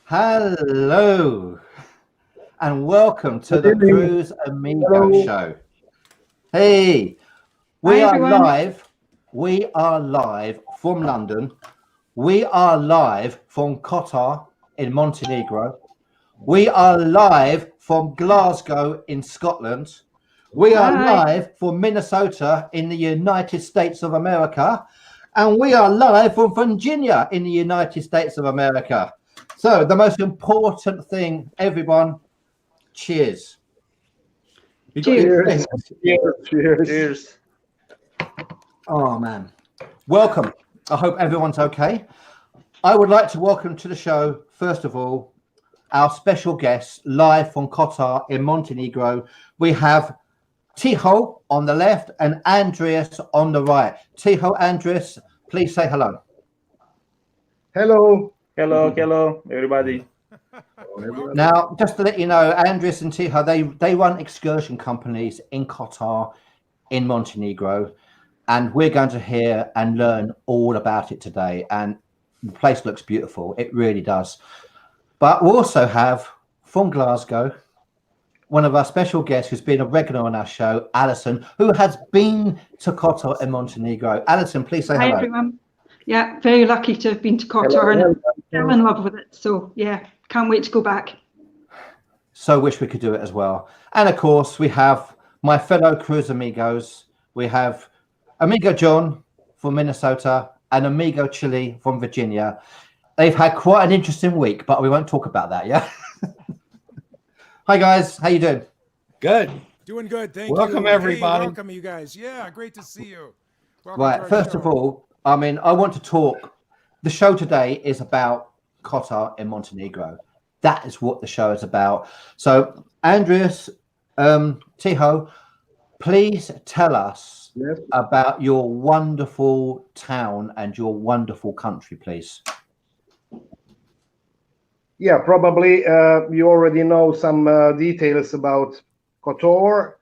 Hello, and welcome to the Cruise Amigo show. Hey, we are live. We are live from London. We are live from Kotor in Montenegro. We are live from Glasgow in Scotland. We are live from Minnesota in the United States of America. And we are live from Virginia in the United States of America. So the most important thing, everyone, cheers. Cheers. Cheers. Oh, man. Welcome. I hope everyone's okay. I would like to welcome to the show, first of all, our special guests live from Kotor in Montenegro. We have Tiho on the left and Andreas on the right. Tiho, Andreas, please say hello. Hello, everybody. Now, just to let you know, Andreas and Tiho, they run excursion companies in Kotor, in Montenegro, and we're going to hear and learn all about it today. And the place looks beautiful. It really does. But we also have, from Glasgow, one of our special guests who's been a regular on our show, Allison, who has been to Kotor in Montenegro. Allison, please say hello. Hi, everyone. Yeah, very lucky to have been to Kotor and I'm in love with it. So, yeah, can't wait to go back. So wish we could do it as well. And, of course, we have my fellow Cruise Amigos. We have Amigo John from Minnesota and Amigo Chile from Virginia. They've had quite an interesting week, but we won't talk about that, yeah? Hi, guys. How you doing? Good. Doing good. Thank you. Welcome, everybody. Hey, welcome, you guys. Yeah, great to see you. Welcome right. First of all, I want to talk. The show today is about Kotor in Montenegro. That is what the show is about. So, Andreas, Tiho, please tell us about your wonderful town and your wonderful country, please. Yeah, probably you already know some details about Kotor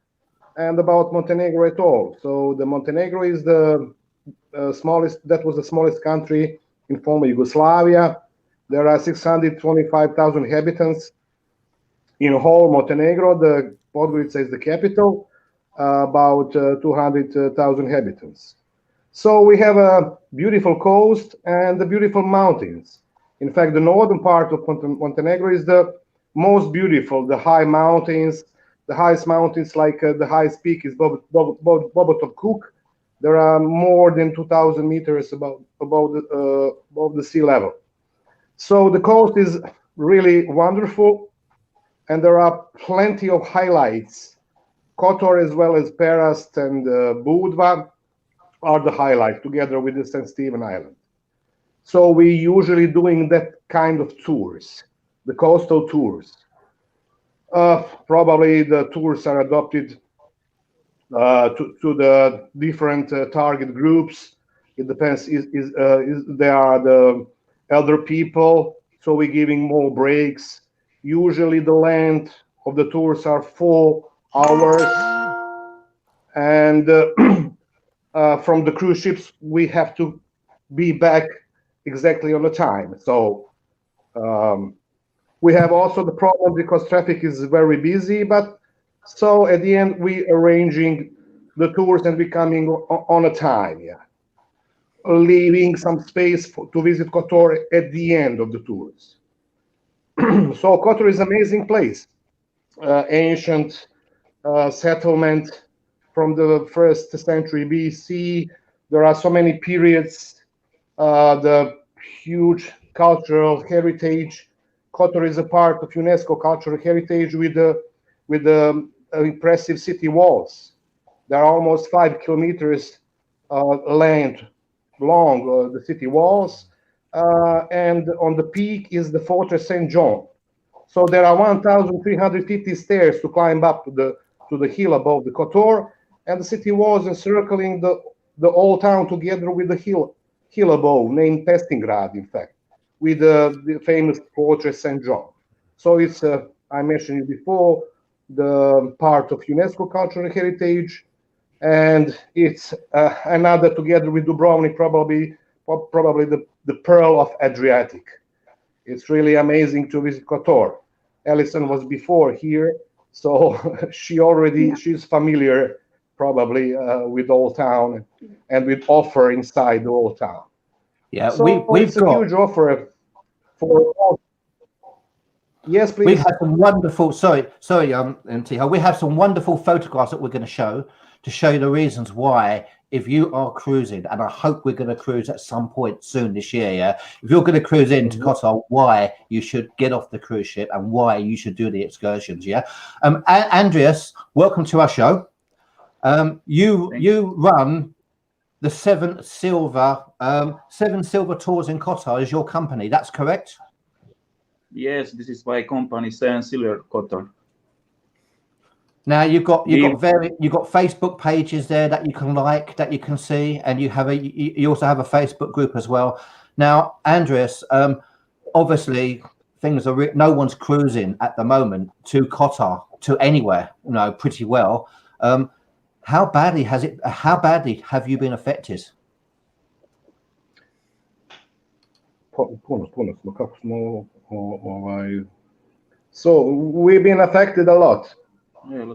and about Montenegro at all. So the Montenegro is the smallest, that was the smallest country in former Yugoslavia. There are 625,000 inhabitants in whole Montenegro. The Podgorica is the capital, about 200,000 inhabitants. So we have a beautiful coast and the beautiful mountains. In fact, the northern part of Montenegro is the most beautiful, the high mountains, the highest mountains, like the highest peak is Bobotov Kuk. There are more than 2,000 meters above the sea level. So the coast is really wonderful, and there are plenty of highlights. Kotor as well as Perast and Budva are the highlights, together with the St. Stephen Island. So we usually doing that kind of tours, the coastal tours. Probably the tours are adopted to the different target groups. It depends. They are the elder people, so we're giving more breaks. Usually the length of the tours are 4 hours, and from the cruise ships we have to be back exactly on the time. So we have also the problem because traffic is very busy, but so at the end we arranging the tours and we coming on a time, yeah, leaving some space to visit Kotor at the end of the tours. So Kotor is an amazing place, ancient settlement from the 1st century BC. There are so many periods, the huge cultural heritage. Kotor is a part of UNESCO cultural heritage with the impressive city walls. There are almost 5 kilometers length long, the city walls, and on the peak is the Fortress St. John. So there are 1,350 stairs to climb up to the hill above the Kotor, and the city walls encircling the old town together with the hill above, named Pestingrad, in fact, with the famous Fortress St. John. So it's, I mentioned it before, the part of UNESCO cultural heritage, and it's another, together with Dubrovnik, probably the pearl of Adriatic. It's really amazing to visit Kotor. Allison was before here, so she's familiar probably with Old Town and with offer inside the Old Town. Yeah, so we've it's a got huge offer for all. Yes, please. We've had some wonderful, Tiho, we have some wonderful photographs that we're going to show you the reasons why, if you are cruising, and I hope we're going to cruise at some point soon this year, yeah? If you're going to cruise into Kotor, why you should get off the cruise ship and why you should do the excursions, yeah? Andreas, welcome to our show. You run the seven silver tours in Kotor as your company, that's correct? Yes, this is my company, Seven Silver Kotor. Now you've got Facebook pages there that you can like, that you can see, and you also have a Facebook group as well. Now, Andreas, obviously things are no one's cruising at the moment to Kotor, to anywhere, pretty well. How badly have you been affected? So we've been affected a lot. Yeah.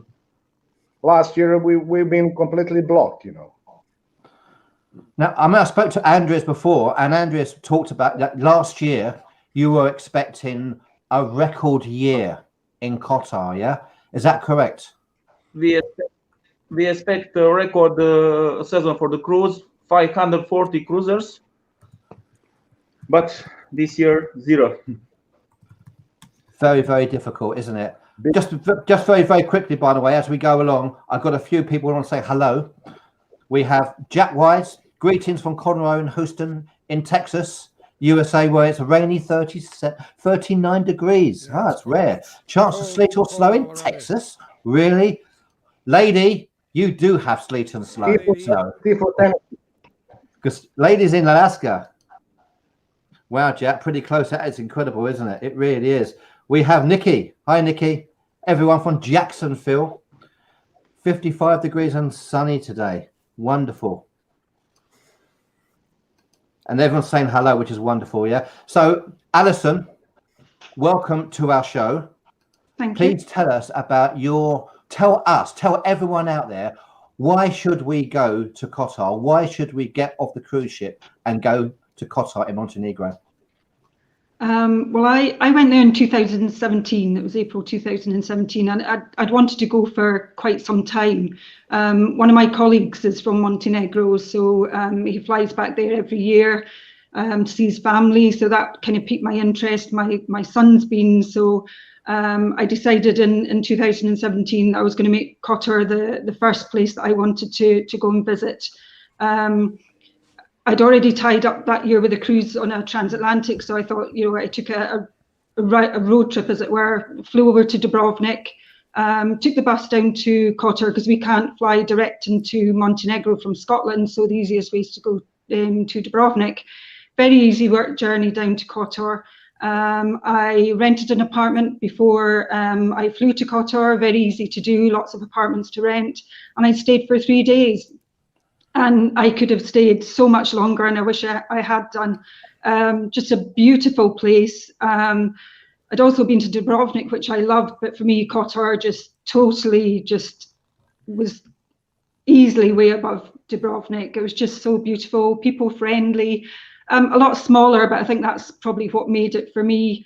Last year we've been completely blocked, Now, I spoke to Andreas before, and Andreas talked about that last year you were expecting a record year in Kotor, yeah? Is that correct? We expect a record season for the cruise, 540 cruisers. But this year, 0. Very, very difficult, isn't it? Just very, very quickly, by the way, as we go along, I've got a few people who want to say hello. We have Jack Wise, greetings from Conroe and Houston in Texas, USA, where it's a rainy 39 degrees. Yeah, That's rare. Chance of sleet or snow in Texas? Really? Lady, you do have sleet and snow. Because ladies in Alaska. Wow, Jack, pretty close. That is incredible, isn't it? It really is. We have Nikki. Hi, Nikki. Everyone from Jacksonville. 55 degrees and sunny today. Wonderful. And everyone's saying hello, which is wonderful, yeah? So, Allison, welcome to our show. Thank you. Please tell us about tell everyone out there, why should we go to Kotor? Why should we get off the cruise ship and go to Kotor in Montenegro? Well, I went there in 2017. It was April 2017, and I'd wanted to go for quite some time. One of my colleagues is from Montenegro, so he flies back there every year to see his family. So that kind of piqued my interest. My son's been, so I decided in 2017 I was going to make Kotor the first place that I wanted to go and visit. I'd already tied up that year with a cruise on a transatlantic, so I thought, I took a road trip, as it were, flew over to Dubrovnik, took the bus down to Kotor because we can't fly direct into Montenegro from Scotland, so the easiest way is to go to Dubrovnik. Very easy work journey down to Kotor. I rented an apartment before I flew to Kotor, very easy to do, lots of apartments to rent, and I stayed for 3 days. And I could have stayed so much longer, and I wish I had done. Just a beautiful place. I'd also been to Dubrovnik, which I loved, but for me, Kotor just was easily way above Dubrovnik. It was just so beautiful, people friendly, a lot smaller, but I think that's probably what made it for me.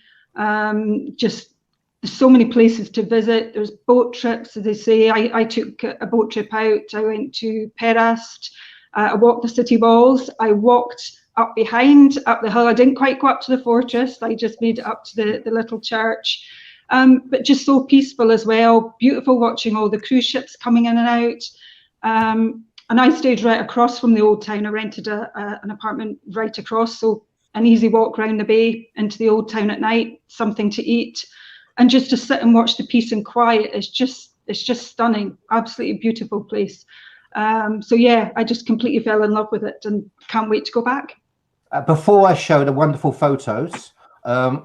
Just there's so many places to visit. There's boat trips, as they say. I took a boat trip out. I went to Perast. I walked the city walls. I walked up the hill. I didn't quite go up to the fortress. I just made it up to the little church. But just so peaceful as well. Beautiful watching all the cruise ships coming in and out. And I stayed right across from the old town. I rented an apartment right across, so an easy walk around the bay into the old town at night, something to eat. And just to sit and watch the peace and quiet is just stunning, absolutely beautiful place. So yeah, I just completely fell in love with it and can't wait to go back. Before I show the wonderful photos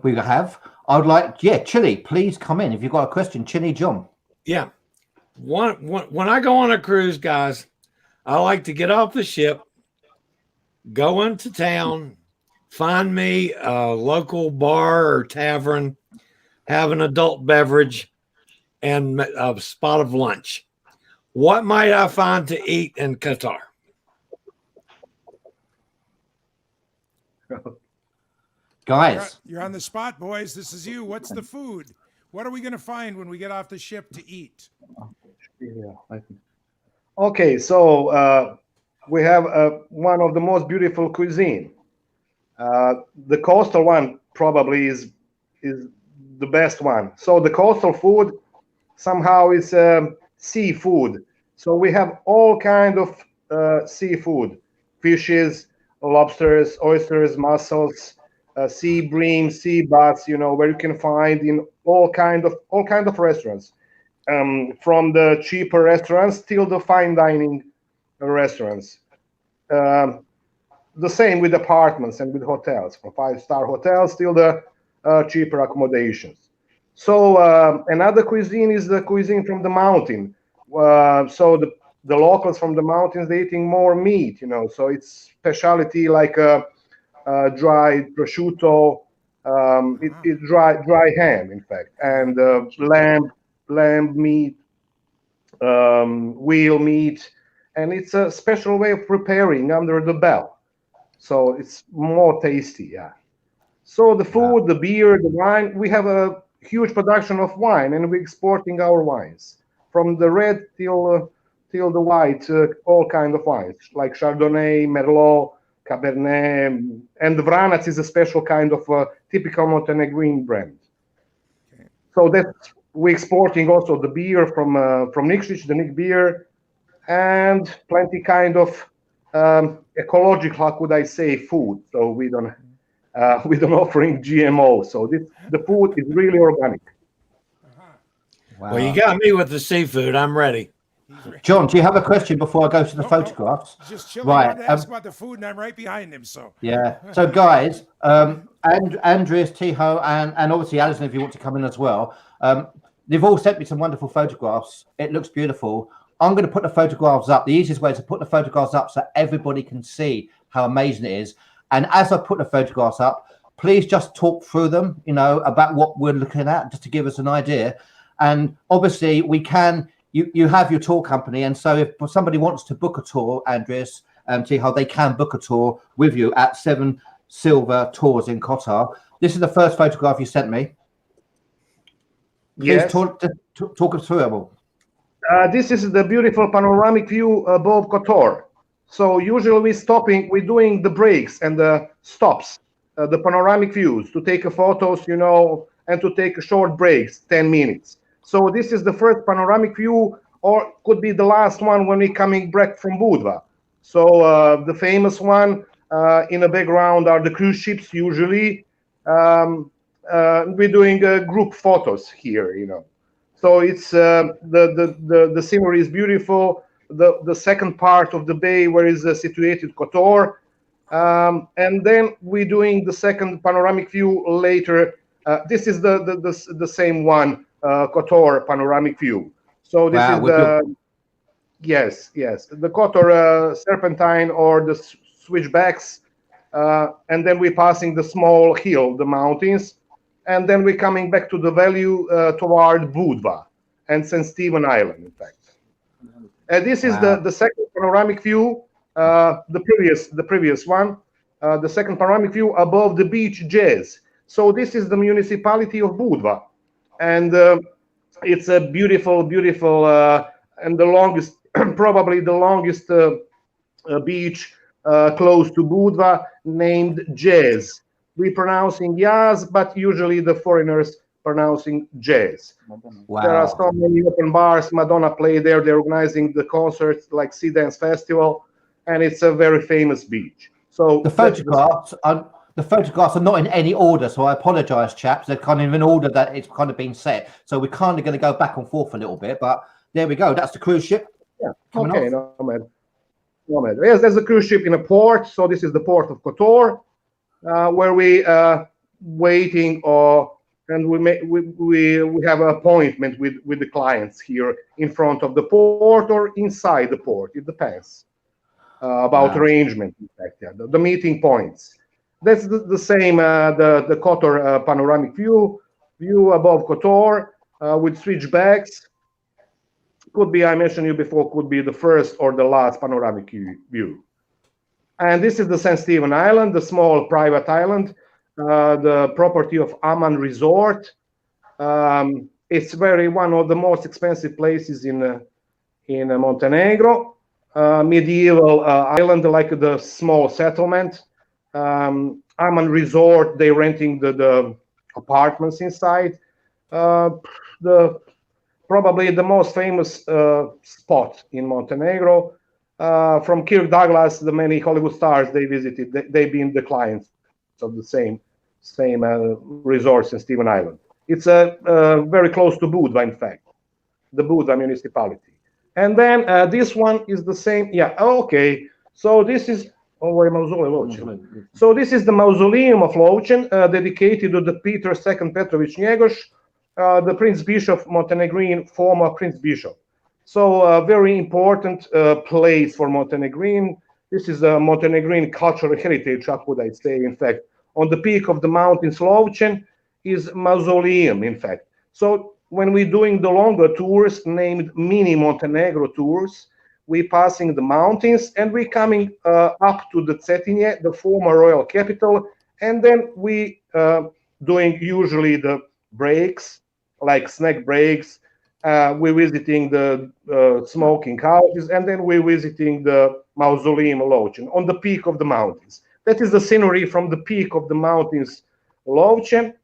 we have, I would like, Chili, please come in. If you've got a question, Chili John. Yeah. When I go on a cruise, guys, I like to get off the ship, go into town, find me a local bar or tavern, have an adult beverage, and a spot of lunch. What might I find to eat in Qatar? Guys, You're on the spot, boys. This is you. What's the food? What are we going to find when we get off the ship to eat? Okay, so we have one of the most beautiful cuisine. The coastal one probably is the best one. So the coastal food somehow is seafood. So we have all kind of seafood, fishes, lobsters, oysters, mussels, sea bream, sea bass. You know, where you can find in all kind of restaurants, from the cheaper restaurants till the fine dining restaurants. The same with apartments and with hotels, from 5-star hotels till the cheaper accommodations. So another cuisine is the cuisine from the mountain. So the locals from the mountains, they eating more meat, you know. So it's specialty like dry prosciutto, it's dry ham, in fact, and lamb meat, wheel meat, and it's a special way of preparing under the bell. So it's more tasty, yeah. So the food, the beer, the wine, we have a huge production of wine, and we're exporting our wines from the red till the white, all kind of wines like Chardonnay, Merlot, Cabernet, and the Vranac is a special kind of typical Montenegrin brand. Okay. So that's we're exporting also the beer from Nikšić, the Nik beer, and plenty kind of ecological, how could I say, food. So we don't offering GMO. So the food is really organic. Wow. Well, you got me with the seafood. I'm ready. John, do you have a question before I go to the photographs? Just chilling. Right. To ask about the food, and I'm right behind him. So yeah. So guys, and Andreas, Tiho, and obviously Allison, if you want to come in as well. They've all sent me some wonderful photographs. It looks beautiful. I'm going to put the photographs up. The easiest way is to put the photographs up so everybody can see how amazing it is. And as I put the photographs up, please just talk through them, you know, about what we're looking at, just to give us an idea. And obviously we can, you have your tour company. And so if somebody wants to book a tour, Andreas and Tiho, they can book a tour with you at 7 Silver Tours in Kotor. This is the first photograph you sent me. Please yes. talk us through it all. This is the beautiful panoramic view above Kotor. So usually we're doing the breaks and the stops, the panoramic views to take photos, you know, and to take short breaks, 10 minutes. So this is the first panoramic view, or could be the last one when we're coming back from Budva. So the famous one in the background are the cruise ships usually. We're doing group photos here, you know. So it's the scenery is beautiful. The second part of the bay where is situated Kotor, and then we're doing the second panoramic view later. This is the same one, Kotor panoramic view. So this is the yes, the Kotor serpentine or the switchbacks, and then we're passing the small hill, the mountains, and then we're coming back to the valley toward Budva and St. Stephen Island, in fact. This is the second panoramic view, the previous one, the second panoramic view above the beach Jazz. So this is the municipality of Budva, and it's a beautiful, and the longest, probably the longest beach close to Budva, named Jazz. We're pronouncing Yaz, but usually the foreigners pronouncing Jazz. Wow. There are so many open bars. Madonna play there. They're organizing the concerts like Sea Dance Festival, and it's a very famous beach. So the photographs are not in any order. So I apologize, chaps. They're kind of in order that it's kind of been set. So we're kind of going to go back and forth a little bit. But there we go. That's the cruise ship. Yeah. Okay. No, man. Yes, there's a cruise ship in a port. So this is the port of Kotor, where we waiting and we have an appointment with the clients here in front of the port or inside the port. It depends. about arrangement, in fact, the meeting points. That's the same, the Kotor panoramic view above Kotor with switchbacks. Could be, I mentioned you before, could be the first or the last panoramic view. And this is the St. Stephen Island, the small private island, the property of Aman Resort. It's one of the most expensive places in Montenegro. Medieval island, like the small settlement. Aman Resort, they renting the apartments inside. Probably the most famous spot in Montenegro. From Kirk Douglas, the many Hollywood stars they visited, they've been the clients of the same resorts in Stephen Island. It's very close to Budva, in fact, the Budva municipality. And then this one is the same. Yeah, okay. So this is So this is the mausoleum of Lovćen, dedicated to the Peter II Petrović Njegoš, the Prince Bishop Montenegrin, former Prince Bishop. So a very important place for Montenegrin. This is a Montenegrin cultural heritage, how could I say, in fact. On the peak of the mountains Lovćen is mausoleum, in fact. So when we're doing the longer tours, named mini Montenegro tours, we passing the mountains and we coming up to the Cetinje, the former royal capital, and then we doing usually the breaks, like snack breaks. We're visiting the smoking houses, and then we're visiting the mausoleum Lovćen on the peak of the mountains. That is the scenery from the peak of the mountains Lovćen.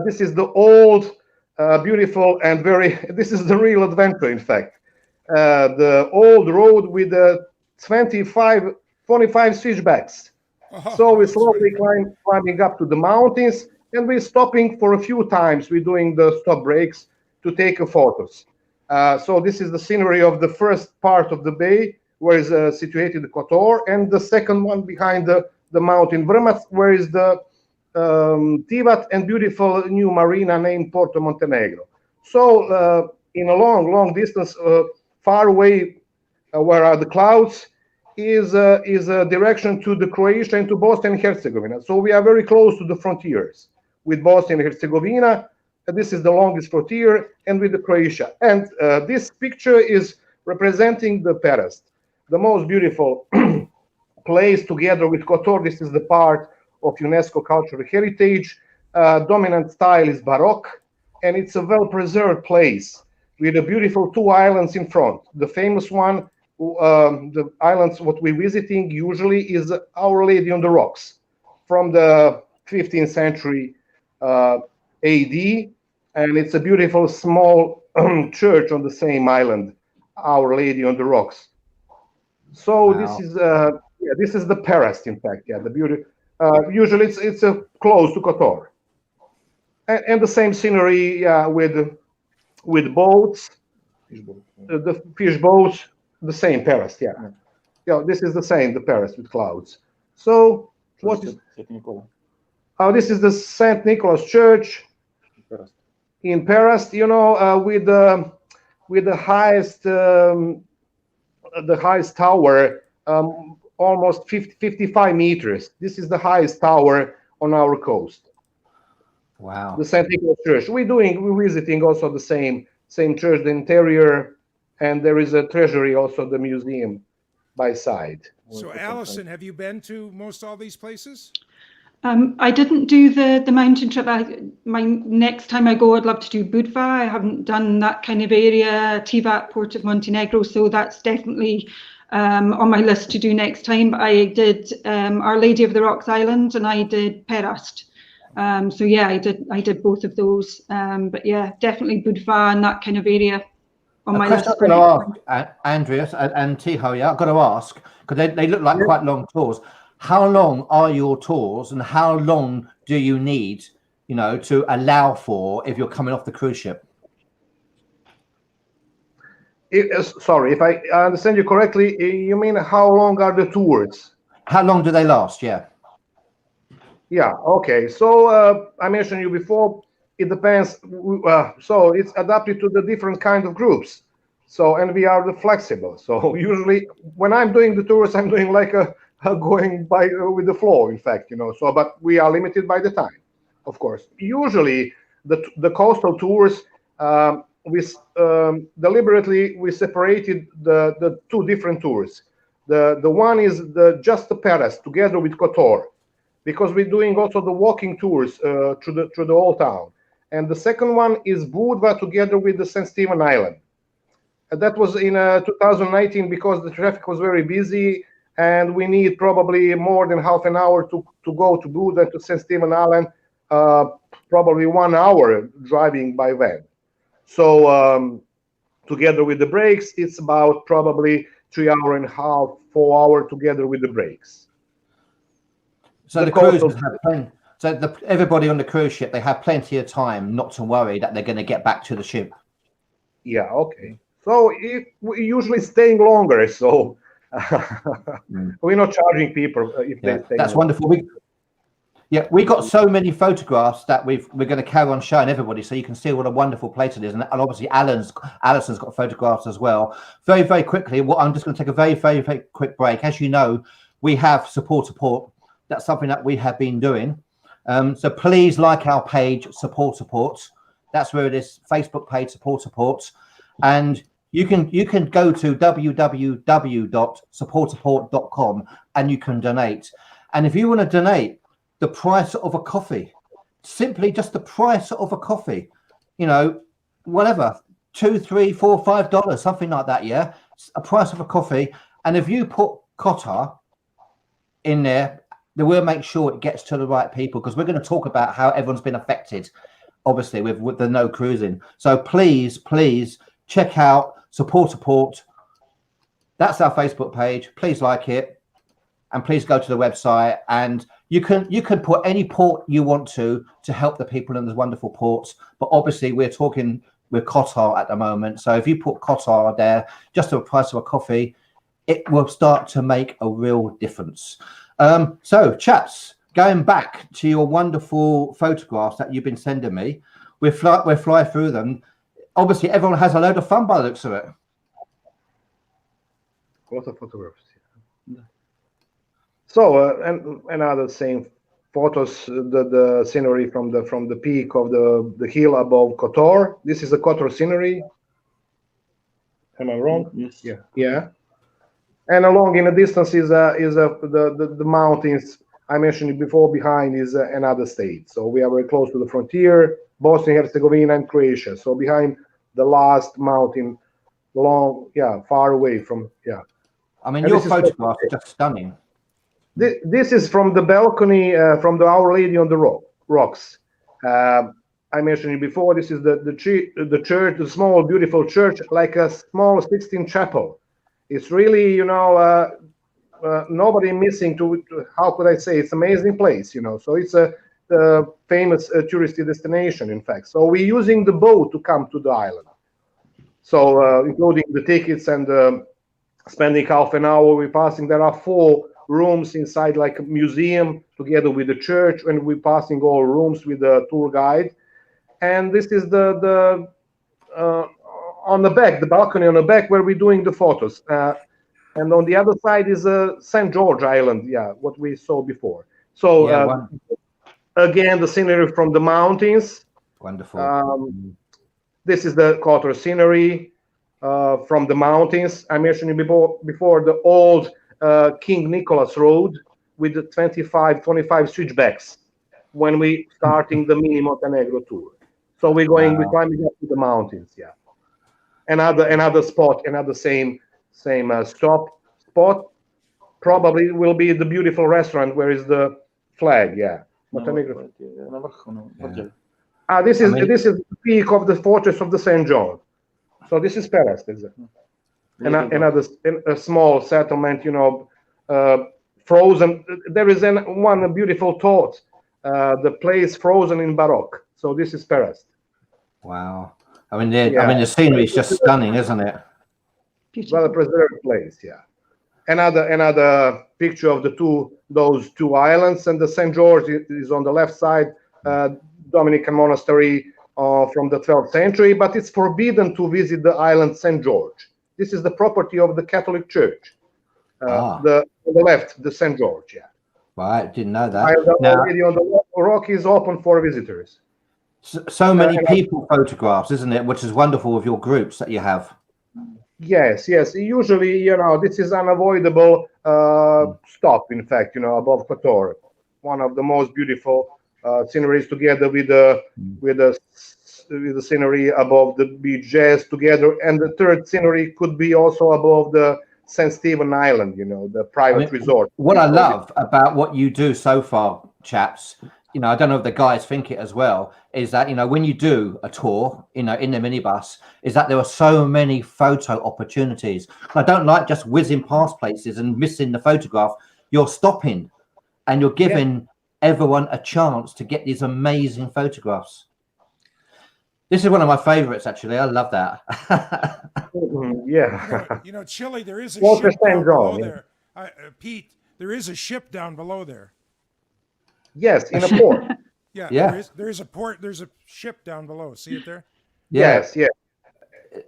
This is the old, beautiful, and this is the real adventure, in fact. The old road with 25 switchbacks. So we're slowly climbing up to the mountains, and we're stopping for a few times. We're doing the stop breaks to take photos. So this is the scenery of the first part of the bay, where is situated the Kotor, and the second one behind the mountain Vrmac, where is the Tivat and beautiful new marina named Porto Montenegro. So in a long distance, far away where are the clouds, is a direction to the Croatia and to Bosnia and Herzegovina. So we are very close to the frontiers with Bosnia and Herzegovina. This is the longest frontier, and with the Croatia. And this picture is representing the Perast, the most beautiful place together with Kotor. This is the part of UNESCO cultural heritage. Dominant style is Baroque, and it's a well-preserved place with a beautiful two islands in front. The famous one, the islands what we're visiting usually is Our Lady on the Rocks from the 15th century AD, and it's a beautiful small church on the same island, Our Lady on the Rocks. So wow. This is the Perast, in fact. Yeah, the beauty. Usually it's close to Kotor, and the same scenery with boats, the fish boats, the same Perast. Yeah, this is the same, the Perast with clouds. So what is? This is the St. Nicholas Church in Perast. You know, with the highest tower, almost 55 meters. This is the highest tower on our coast. Wow. The St. Nicholas Church. We're visiting also the same church, the interior, and there is a treasury, also the museum by side. So Allison, have you been to most all these places? I didn't do the mountain trip. My next time I go, I'd love to do Budva. I haven't done that kind of area, Tivat, Port of Montenegro, so that's definitely on my list to do next time. But I did Our Lady of the Rocks Island, and I did Perast. So yeah, I did both of those. But yeah, definitely Budva and that kind of area on my list. I've got to ask, Andreas and Tiho, yeah, I've got to ask, because they look like quite long tours. How long are your tours, and how long do you need, to allow for if you're coming off the cruise ship? Sorry, if I understand you correctly, you mean how long are the tours? How long do they last? Yeah. Yeah. Okay. So I mentioned you before. It depends. So it's adapted to the different kind of groups. So, and we are flexible. So usually when I'm doing the tours, I'm doing like a going by with the flow, in fact, So, but we are limited by the time, of course. Usually the coastal tours, deliberately we separated the two different tours. The one is just the Paris together with Kotor, because we're doing also the walking tours through the old town. And the second one is Budva together with the St. Stephen Island. That was in 2019 because the traffic was very busy, and we need probably more than half an hour to go to Budva to St. Stephen Island, probably 1 hour driving by van. So together with the breaks, it's about probably 3.5 hours, 4 hours together with the breaks. So the cruisers have plenty. So everybody on the cruise ship, they have plenty of time not to worry that they're going to get back to the ship. Yeah. Okay. So we're usually staying longer. So we're not charging people if they stay. That's longer. wonderful. We got so many photographs that we're going to carry on showing everybody, so you can see what a wonderful place it is. And obviously, Allison's got photographs as well. Very, very quickly, I'm just going to take a very, very, very quick break. As you know, we have support. That's something that we have been doing. So please like our page, support. That's where it is. Facebook page, support. And you can go to www.supportsupport.com and you can donate. And if you want to donate the price of a coffee, simply just the price of a coffee, whatever, $2, $3, $4, $5, something like that. Yeah, a price of a coffee. And if you put Kotor in there, then we'll make sure it gets to the right people, because we're going to talk about how everyone's been affected, obviously, with the no cruising. So please check out support. That's our Facebook page. Please like it, and please go to the website. And you can put any port you want to help the people in those wonderful ports. But obviously, we're talking with Kotor at the moment. So if you put Kotor there, just the price of a coffee, it will start to make a real difference. So chaps, going back to your wonderful photographs that you've been sending me, we'll fly through them. Obviously, everyone has a load of fun by the looks of it. Lots of photographs. Yeah. So and another same photos, the scenery from the peak of the hill above Kotor. This is the Kotor scenery. Am I wrong? Yes. Yeah. And along in the distance is the mountains I mentioned it before. Behind is another state. So we are very close to the frontier, Bosnia, Herzegovina, and Croatia. So behind the last mountain, far away from. I mean, your photographs are just stunning. This is from the balcony from the Our Lady on the rocks. I mentioned it before. This is the church, the small beautiful church, like a small 16 chapel. It's really, nobody missing to, how could I say, it's an amazing place, So it's a famous touristy destination, in fact. So we're using the boat to come to the island. So including the tickets and spending half an hour, we're passing. There are 4 rooms inside, like a museum, together with the church, and we're passing all rooms with the tour guide. And this is the on the back, the balcony on the back, where we're doing the photos. And on the other side is St. George Island, what we saw before. So again, the scenery from the mountains. Wonderful. This is the Kotor scenery from the mountains. I mentioned before the old King Nicholas Road with the 25 switchbacks when we starting the mini Montenegro tour. So we're climbing up to the mountains, Another spot, another same spot probably will be the beautiful restaurant where is the flag, Montenegro. This is the peak of the fortress of the St. John. So this is Peres, exactly. Another small settlement, frozen. There is one beautiful thought, the place frozen in Baroque. So this is Peres. Wow. I mean, the scenery is just stunning, isn't it? Well preserved place, Another picture of those two islands, and the St. George is on the left side. Dominican Monastery from the 12th century, but it's forbidden to visit the island St. George. This is the property of the Catholic Church. On the left, the St. George, yeah. Right, didn't know that. While the Now, video on the rock is open for visitors. so many people photographs, isn't it? Which is wonderful with your groups that you have. Yes, yes. Usually, this is unavoidable stop, in fact, above Kotor. One of the most beautiful sceneries, together with the scenery above the beach jazz together. And the third scenery could be also above the St. Stephen Island, the private resort. What I love about what you do so far, chaps, I don't know if the guys think it as well, is that, when you do a tour, in the minibus, is that there are so many photo opportunities. I don't like just whizzing past places and missing the photograph. You're stopping and you're giving everyone a chance to get these amazing photographs. This is one of my favorites, actually. I love that. Yeah. Chile, there is a ship down below there. Pete, there is a ship down below there. Yes, in a port. Yeah. There is a port. There's a ship down below. See it there? Yes.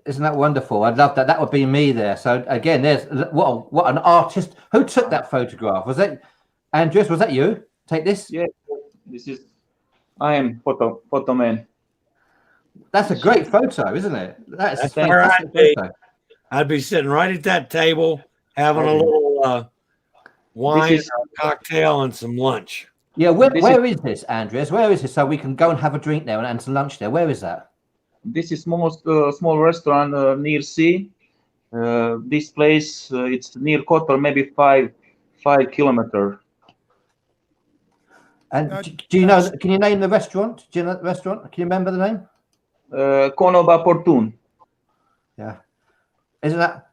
Isn't that wonderful? I'd love that. That would be me there. So again, there's what an artist. Who took that photograph? Was it Andreas? Was that you? Take this. Yeah, I am photo man. That's a great photo, isn't it? That's a fantastic photo. I'd be sitting right at that table having a little wine, a cocktail, and some lunch. Yeah, where is this, Andreas? Where is this? So we can go and have a drink there and some lunch there. Where is that? This is small restaurant near sea. This place it's near Kotor, maybe 5 kilometers. And do you know? Can you name the restaurant? Do you know the restaurant? Can you remember the name? Konoba Portun. Yeah, isn't that?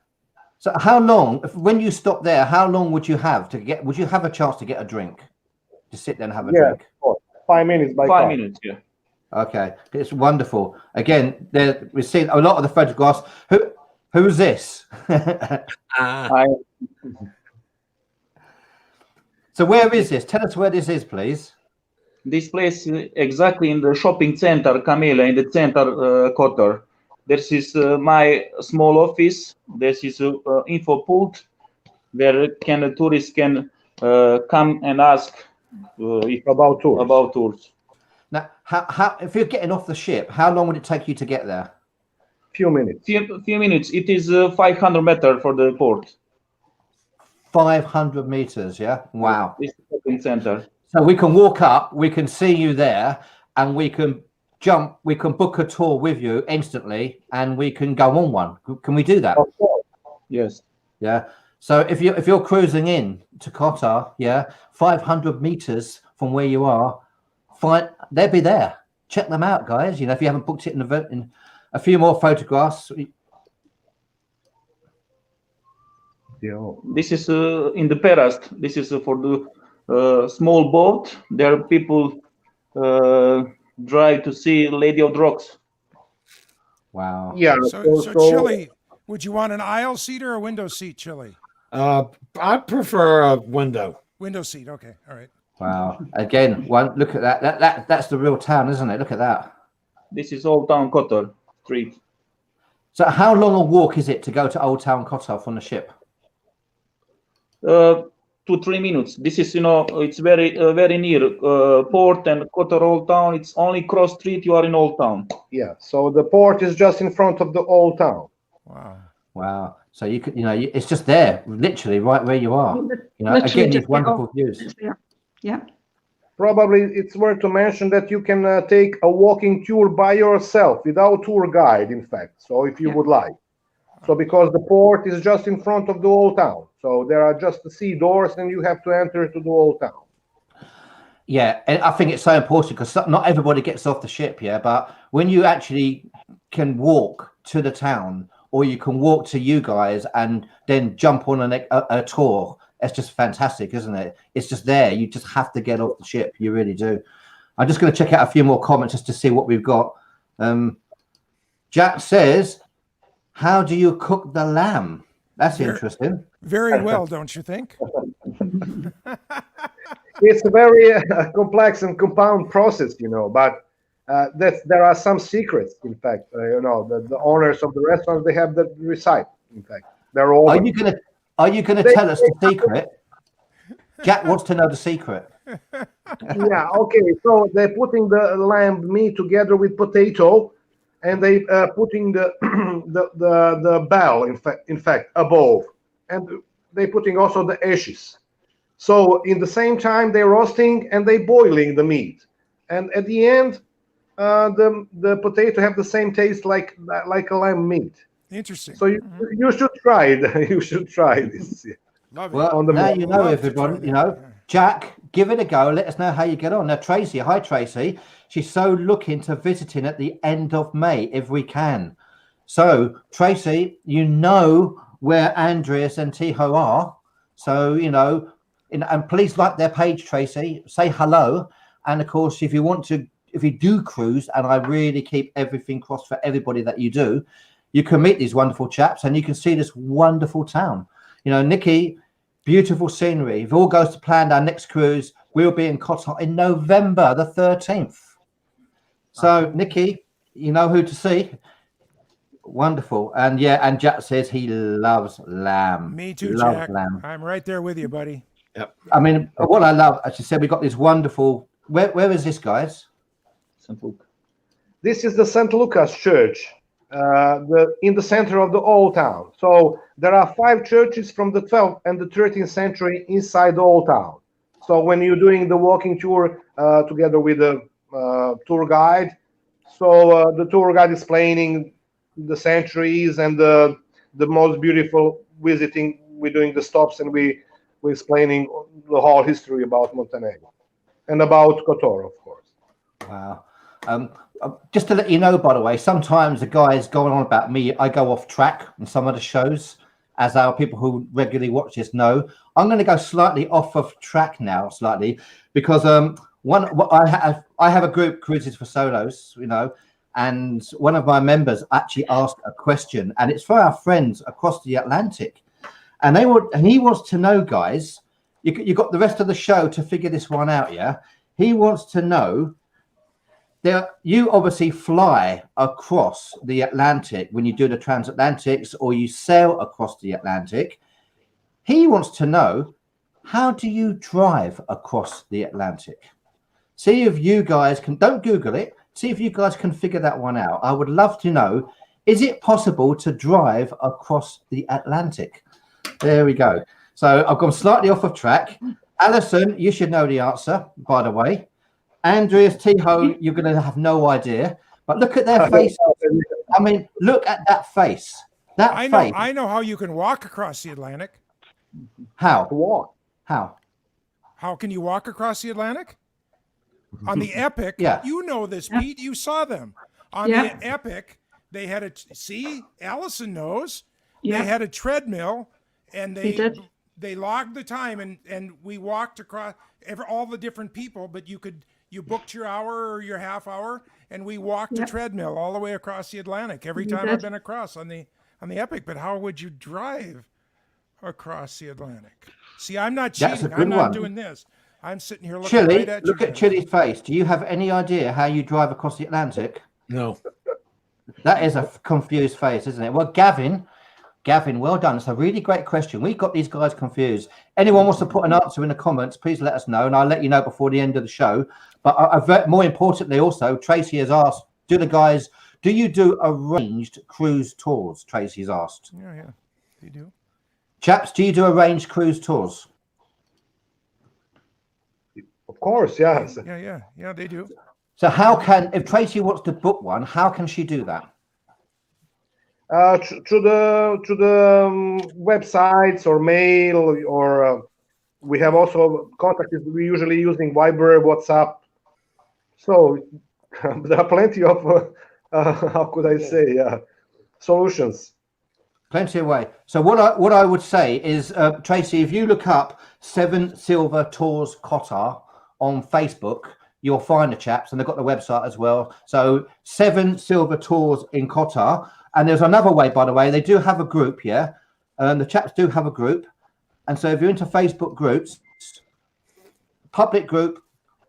So how long? When you stop there, how long would you have to get? Would you have a chance to get a drink? To sit there and have a drink? 5 minutes by 5 minutes, yeah. Okay, it's wonderful. Again, we've seen a lot of the photographs. Who's this? So where is this? Tell us where this is, please. This place is exactly in the shopping center, Camila, in the center, Kotor. This is my small office. This is info pult where tourists can come and ask about tours. Now, how if you're getting off the ship, how long would it take you to get there? Few minutes. Few minutes. It is 500 meters for the port. 500 meters, yeah. Wow. This is the shopping center. So we can walk up, we can see you there, and we can jump. We can book a tour with you instantly, and we can go on one. Can we do that? Of course. Yes. Yeah. So if you're cruising in to Kotor, 500 meters from where you are, they'll be there. Check them out, guys. If you haven't booked it in a few more photographs. This is in the Perast. This is for the small boat. There are people drive to see Lady of the Rocks. Wow. Yeah. So Chile, would you want an aisle seat or a window seat, Chile? I prefer a window. Window seat. Okay. All right. Wow. Again, look at that. That's the real town, isn't it? Look at that. This is Old Town Kotor Street. So how long a walk is it to go to Old Town Kotor from the ship? 2-3 minutes. This is, it's very near port and Kotor Old Town. It's only cross street. You are in Old Town. Yeah. So the port is just in front of the Old Town. Wow. So you could, it's just there, literally right where you are. Again, these wonderful views. Yeah. Probably it's worth to mention that you can take a walking tour by yourself without tour guide, in fact. So if you would like. So because the port is just in front of the Old Town. So there are just the sea doors and you have to enter to the Old Town. Yeah, and I think it's so important because not everybody gets off the ship, but when you actually can walk to the town, or you can walk to you guys and then jump on a tour. It's just fantastic, isn't it? It's just there. You just have to get off the ship. You really do. I'm just going to check out a few more comments just to see what we've got. Jack says, how do you cook the lamb? That's interesting. Very well, don't you think? It's a very complex and compound process, but there are some secrets. In fact, the owners of the restaurants, they have that recite. In fact, they're all. Are you gonna tell us the secret? Jack wants to know the secret. Yeah. Okay. So they're putting the lamb meat together with potato, and they putting the the bell. In fact, above, and they putting also the ashes. So in the same time, they're roasting and they boiling the meat, and at the end, the potato have the same taste like a lamb meat. Interesting. So you should try it. You should try this. Love it. Well, now you know, everyone. You know, Jack, give it a go. Let us know how you get on. Now, Tracy, hi Tracy. She's so looking to visiting at the end of May if we can. So Tracy, you know where Andreas and Tiho are. So and please like their page, Tracy. Say hello. And of course, if you do cruise, and I really keep everything crossed for everybody that you do, you can meet these wonderful chaps and you can see this wonderful town. Nikki, beautiful scenery. If all goes to plan, our next cruise, we'll be in Kotor in November the 13th. So, Nikki, you know who to see. Wonderful. And and Jack says he loves lamb. Me too, loves Jack. Lamb. I'm right there with you, buddy. Yep. I mean, what I love, as you said, we got this wonderful. Where is this, guys? St. Luke. This is the St. Lucas Church, in the center of the old town. So there are 5 churches from the 12th and the 13th century inside the old town. So when you're doing the walking tour together with the tour guide, so the tour guide is explaining the centuries and the most beautiful visiting. We're doing the stops and we're explaining the whole history about Montenegro and about Kotor, of course. Wow. Just to let you know, by the way, sometimes the guys going on about me, I go off track in some of the shows, as our people who regularly watch this know. I'm going to go slightly off of track now, because I have a group, Cruises for Solos, and one of my members actually asked a question, and it's for our friends across the Atlantic, and he wants to know, guys, you got the rest of the show to figure this one out, yeah? He wants to know. You obviously fly across the Atlantic when you do the transatlantics, or you sail across the Atlantic. He wants to know, how do you drive across the Atlantic? See if you guys don't Google it. See if you guys can figure that one out. I would love to know, is it possible to drive across the Atlantic? There we go. So I've gone slightly off of track. Allison, you should know the answer, by the way. Andreas, Tiho, you're going to have no idea. But look at their faces. I mean, look at that face. I know how you can walk across the Atlantic. How? Walk. How? How can you walk across the Atlantic? On the Epic, you know this, Pete. You saw them. On the Epic, they had Allison knows. They had a treadmill, and they logged the time, and we walked across all the different people, but you booked your hour or your half hour, and we walked a treadmill all the way across the Atlantic every time I've been across on the Epic. But how would you drive across the Atlantic? See, I'm not cheating. I'm not doing this. I'm sitting here looking right at you. Look at Chili's face. Do you have any idea how you drive across the Atlantic? No. That is a confused face, isn't it? Well, Gavin, well done. It's a really great question. We got these guys confused. Anyone wants to put an answer in the comments, please let us know, and I'll let you know before the end of the show. But more importantly, also, Tracy has asked, do you do arranged cruise tours? Tracy's asked. Yeah, they do. Chaps, do you do arranged cruise tours? Of course, yes. Yeah, they do. So if Tracy wants to book one, how can she do that? To the websites or mail, or we have also contacts. We're usually using Viber, WhatsApp. So there are plenty of how could I say solutions. Plenty of way. So what I would say is, Tracy, if you look up 7 Silver Tours Kotor on Facebook, you'll find the chaps, and they've got the website as well. So 7 Silver Tours in Kotor. And there's another way, by the way, they do have a group, the chaps do have a group. And so if you're into Facebook groups, public group,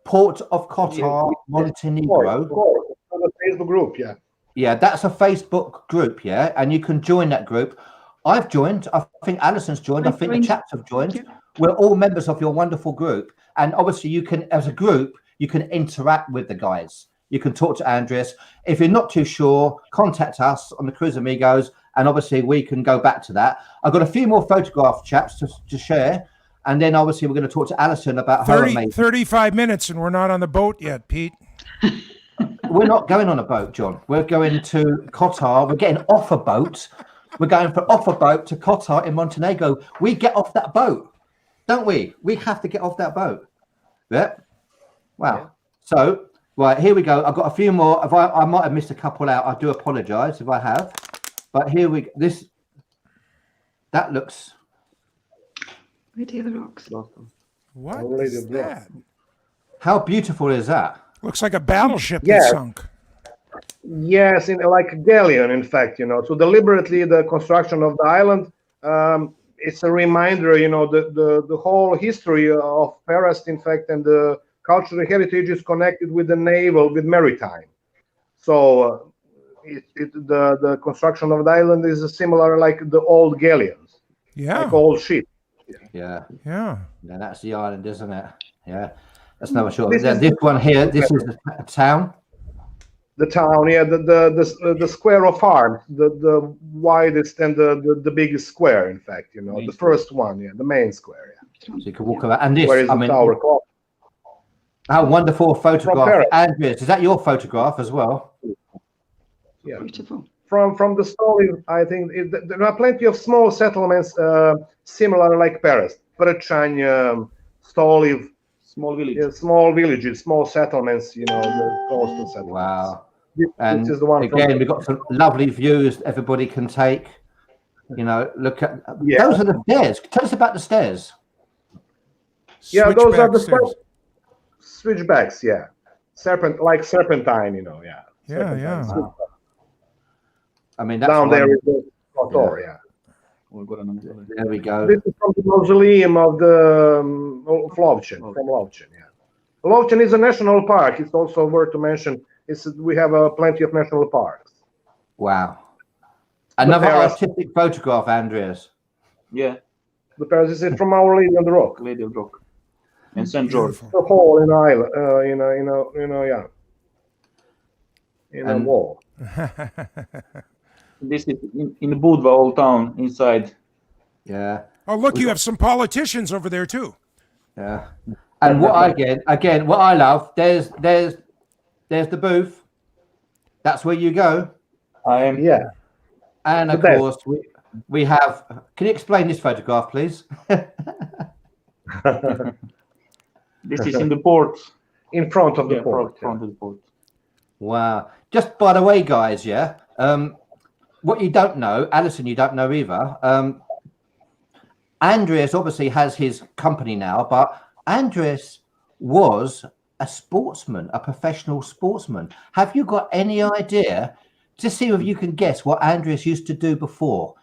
Port of Kotor, Montenegro. The Facebook group, yeah. Yeah, that's a Facebook group, yeah, and you can join that group. I've joined. I think Allison's joined. I think the chaps have joined. Yeah. We're all members of your wonderful group, and obviously you can, as a group, you can interact with the guys. You can talk to Andreas. If you're not too sure, contact us on the Cruise Amigos, and obviously we can go back to that. I've got a few more photograph chaps to share, and then obviously we're going to talk to Allison about 35 minutes, and we're not on the boat yet, Pete. We're not going on a boat, John. We're going to Kotor. We're getting off a boat. We're going off a boat to Kotor in Montenegro. We get off that boat, don't we? We have to get off that boat. Yeah. Wow. Yeah. So, right, here we go. I've got a few more. If I might have missed a couple out. I do apologize if I have. But here we go. That looks. Right here, the rocks. What is that? How beautiful is that? Looks like a battleship that sunk. Yes, like a galleon, in fact, So deliberately, the construction of the island, it's a reminder, the whole history of Paris, in fact, and the cultural heritage is connected with the naval, with maritime. So the construction of the island is similar like the old galleons. Yeah. Like old ships. Yeah. Yeah. Yeah, that's the island, isn't it? Yeah. That's no sure. This one here, this is the town. The town, yeah, the square of arms, the widest and the biggest square, in fact, the first one, the main square, So you can walk around. And this, where is the tower called? How wonderful photograph. Andreas, is that your photograph as well? Yeah. Beautiful. From the story, I think there are plenty of small settlements similar like Paris, Brčanj, Stoliv. Small villages. Yeah, small villages, small settlements, the coastal settlements. Wow. And this is the one again, we've got some lovely views everybody can take. Look at those are the stairs. Tell us about the stairs. Yeah, those are the switchbacks, serpentine, Yeah. Wow. I mean, that's down there is the Kotor, There we go. This is from the mausoleum of the Lovćen, from Lovćen, Lovćen is a national park. It's also worth to mention. We have plenty of national parks. Wow. Another artistic photograph, Andreas. Yeah. The Paris is from Our Lady on the Rock. Lady of the Rock. And St. George. The hall in Island, in a wall. This is in Budva, old town, inside. Yeah. Oh, look, you have some politicians over there too. Yeah. And what what I love, there's the booth. That's where you go. And of course we have. Can you explain this photograph, please? This is in the port. In front of the port. Front of the port. Wow. Just by the way, guys, what you don't know, Allison, you don't know either. Andreas obviously has his company now, but Andreas was a sportsman, a professional sportsman. Have you got any idea, to see if you can guess what Andreas used to do before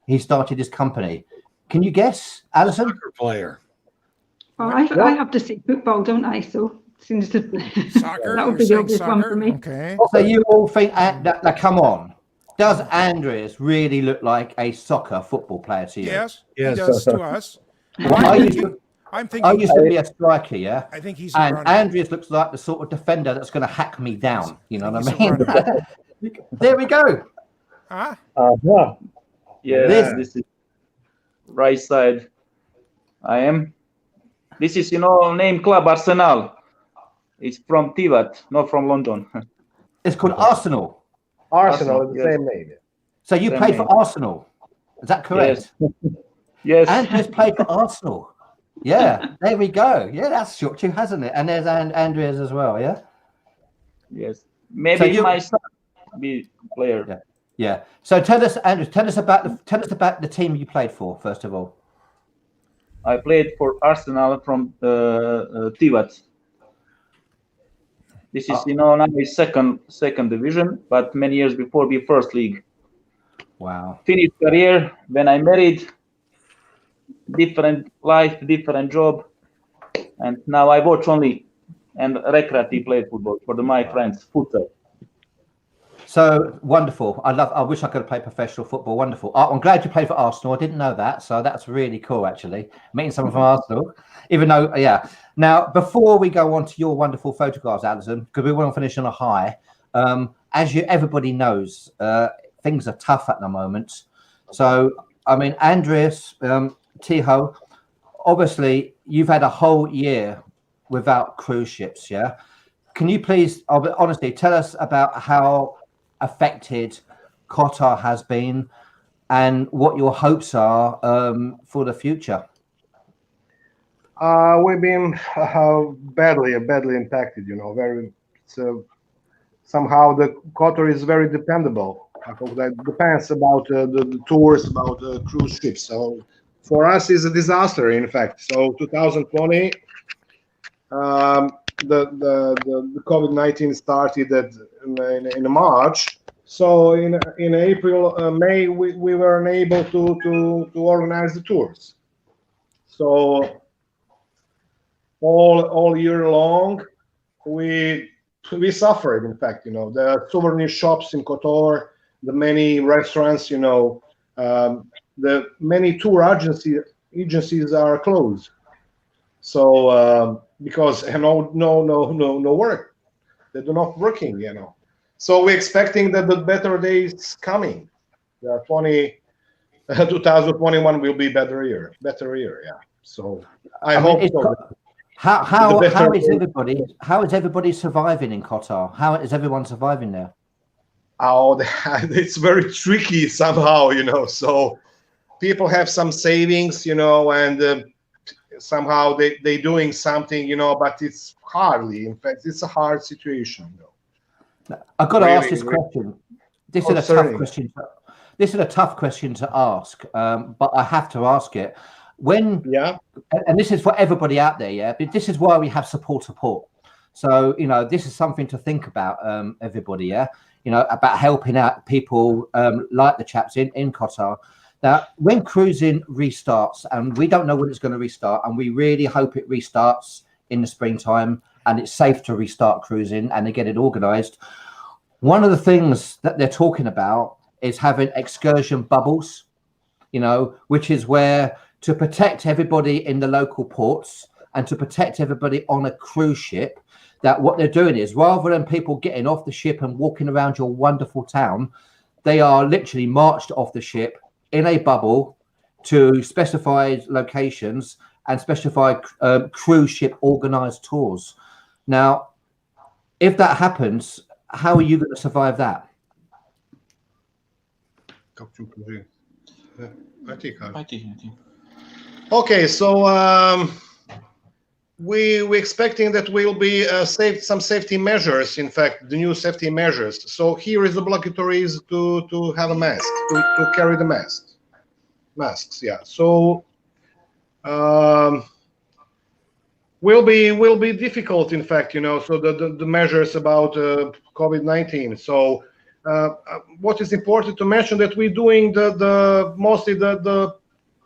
he started his company? Can you guess, Allison? Soccer player. Well, I have to say football, don't I? So seems to soccer. That would be the obvious one for me. Okay. So you all think that come on. Does Andreas really look like a football player to you? Yes, he does to us. I used to be a striker, I think he's and Andreas looks like the sort of defender that's going to hack me down. You know what I mean? There we go. Huh? Yeah, this is right side. I am. This is, name club Arsenal. It's from Tivat, not from London. It's called Arsenal. Arsenal is the same name. So you played for Arsenal. Is that correct? Yes. Andreas played for Arsenal. Yeah, there we go. Yeah, that's shocked you, hasn't it? And there's Andreas as well, yeah? Yes. Maybe my son be player. Yeah. Yeah. So tell us, Andreas, tell us about the team you played for, first of all. I played for Arsenal from Tivat. This is, now second division, but many years before we first league. Wow. Finished career when I married. Different life, different job, and now I watch only and recreative play football for my friends, futsal. So wonderful. I wish I could have played professional football. Wonderful. I'm glad you played for Arsenal. I didn't know that. So that's really cool, actually, meeting someone from Arsenal, even though, yeah. Now, before we go on to your wonderful photographs, Allison, because we want to finish on a high, as everybody knows, things are tough at the moment. So, I mean, Andreas, Tiho, obviously, you've had a whole year without cruise ships, yeah? Can you please, honestly, tell us about how affected Kotor has been and what your hopes are for the future? We've been badly impacted, you know, very, somehow the Kotor is very dependable. That depends about the tours, about cruise ships. So for us, it's a disaster, in fact. So 2020, the COVID-19 started in March. So in April, May, we were unable to organize the tours. So all year long, we suffered. In fact, you know, the souvenir shops in Kotor, the many restaurants, you know, the many tour agencies are closed. So because no work, they do not working, you know. So we're expecting that the better days coming. 2021 will be better year, yeah. So I hope so. How is everybody surviving in Kotor? How is everyone surviving there? Oh, it's very tricky somehow, you know. So people have some savings, you know, and somehow they doing something, you know, but it's hardly. In fact, it's a hard situation, you know. I've got to ask this question. This is a tough question. This is a tough question to ask, but I have to ask it. And this is for everybody out there, yeah. But this is why we have support. So you know, this is something to think about, everybody, yeah. You know, about helping out people like the chaps in Kotor. Now, when cruising restarts, and we don't know when it's going to restart, and we really hope it restarts in the springtime, and it's safe to restart cruising, and they get it organised. One of the things that they're talking about is having excursion bubbles, you know, which is where to protect everybody in the local ports and to protect everybody on a cruise ship, that what they're doing is, rather than people getting off the ship and walking around your wonderful town, they are literally marched off the ship in a bubble to specified locations and specified cruise ship organized tours. Now, if that happens, how are you going to survive that? Okay, so we're expecting that we'll be some safety measures. In fact, the new safety measures. So here is obligatory to have a mask, to carry the masks. Yeah. So will be difficult. In fact, you know. So the measures about COVID-19. So what is important to mention that we're doing mostly the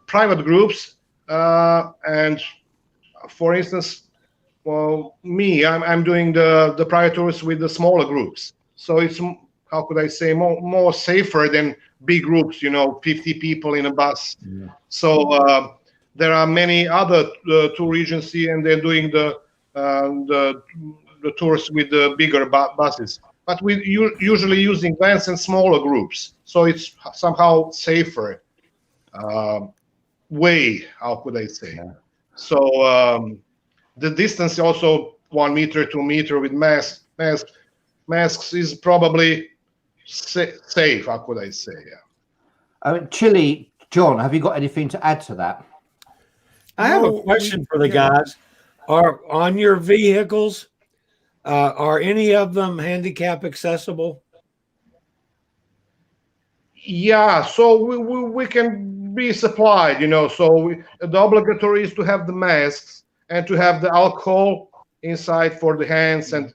private groups and. For instance, well, I'm doing the private tours with the smaller groups. So it's, how could I say, more safer than big groups, you know, 50 people in a bus. Yeah. So there are many other tour agencies, and they're doing the tours with the bigger buses. But we usually using vans and smaller groups. So it's somehow safer way, how could I say. Yeah. So the distance also 1 meter, 2 meter with masks is probably safe. How could I say? Yeah. Chile, John, have you got anything to add to that? I have a question for the guys. Are on your vehicles? Are any of them handicap accessible? Yeah. So we can be supplied, you know. So the obligatory is to have the masks and to have the alcohol inside for the hands, and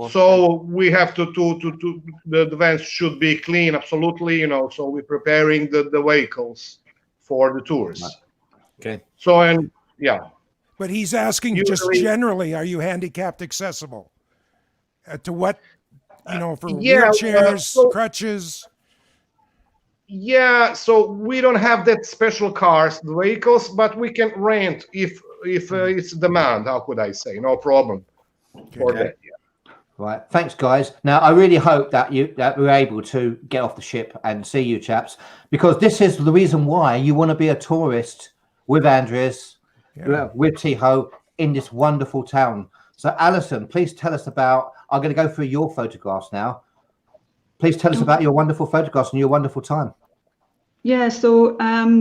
so we have to the vans should be clean, absolutely, you know. So we're preparing the vehicles for the tours. Okay. So and yeah. But he's asking just generally, are you handicapped accessible? To what, for wheelchairs, crutches? Yeah, so we don't have that special cars, vehicles, but we can rent if it's demand. How could I say? No problem for that. Yeah. Right. Thanks, guys. Now, I really hope that we're able to get off the ship and see you chaps, because this is the reason why you want to be a tourist with Andreas, with Tiho in this wonderful town. So, Allison, please tell us about. I'm going to go through your photographs now. Please tell us about your wonderful photographs and your wonderful time. Yeah, so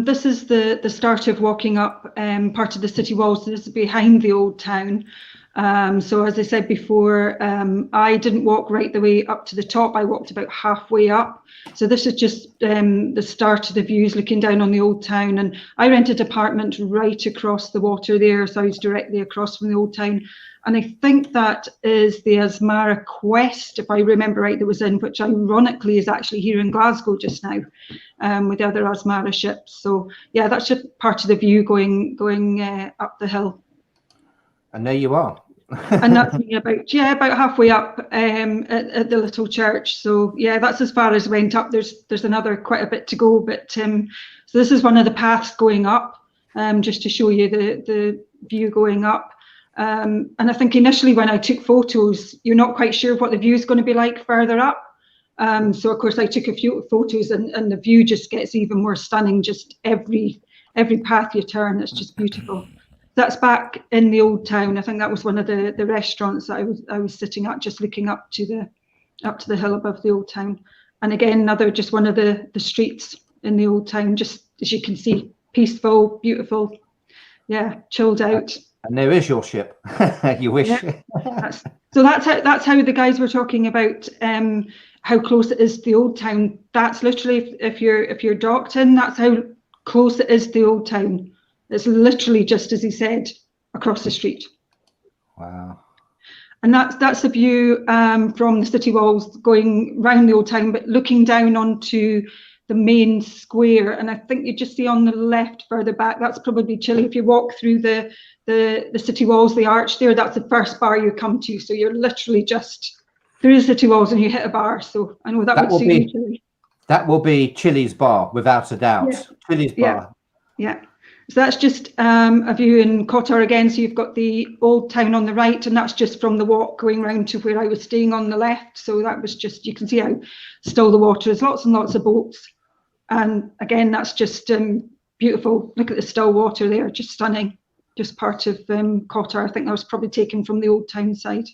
this is the start of walking up part of the city walls. This is behind the old town. So as I said before, I didn't walk right the way up to the top. I walked about halfway up. So this is just the start of the views looking down on the old town. And I rented an apartment right across the water there. So I was directly across from the old town. And I think that is the Asmara Quest, if I remember right, that was in, which ironically is actually here in Glasgow just now, with the other Asmara ships. So yeah, that's just part of the view going up the hill. And there you are. And that's me about halfway up at the little church. So yeah, that's as far as I went up. There's another quite a bit to go, but so this is one of the paths going up, just to show you the view going up. And I think initially when I took photos, you're not quite sure what the view is going to be like further up. So of course I took a few photos, and the view just gets even more stunning. Just every path you turn, it's just beautiful. That's back in the old town. I think that was one of the restaurants that I was sitting at, just looking up to the hill above the old town. And again, another just one of the streets in the old town, just as you can see, peaceful, beautiful, yeah, chilled out. And there is your ship. You wish. Yeah, that's how the guys were talking about how close it is to the old town. That's literally if you're docked in, that's how close it is to the old town. It's literally just as he said, across the street. Wow. And that's the view from the city walls going round the old town, but looking down onto the main square. And I think you just see on the left further back, that's probably Chile. If you walk through the city walls, the arch there, that's the first bar you come to. So you're literally just through the city walls and you hit a bar. So I know that would suit you, Chile. That will be Chile's bar, without a doubt. Yeah. Chile's bar. Yeah. So that's just a view in Kotor again. So you've got the old town on the right, and that's just from the walk going round to where I was staying on the left. So that was just, you can see how still the water is, lots and lots of boats. And again, that's just beautiful. Look at the still water there, just stunning. Just part of Kotor. I think that was probably taken from the old town side.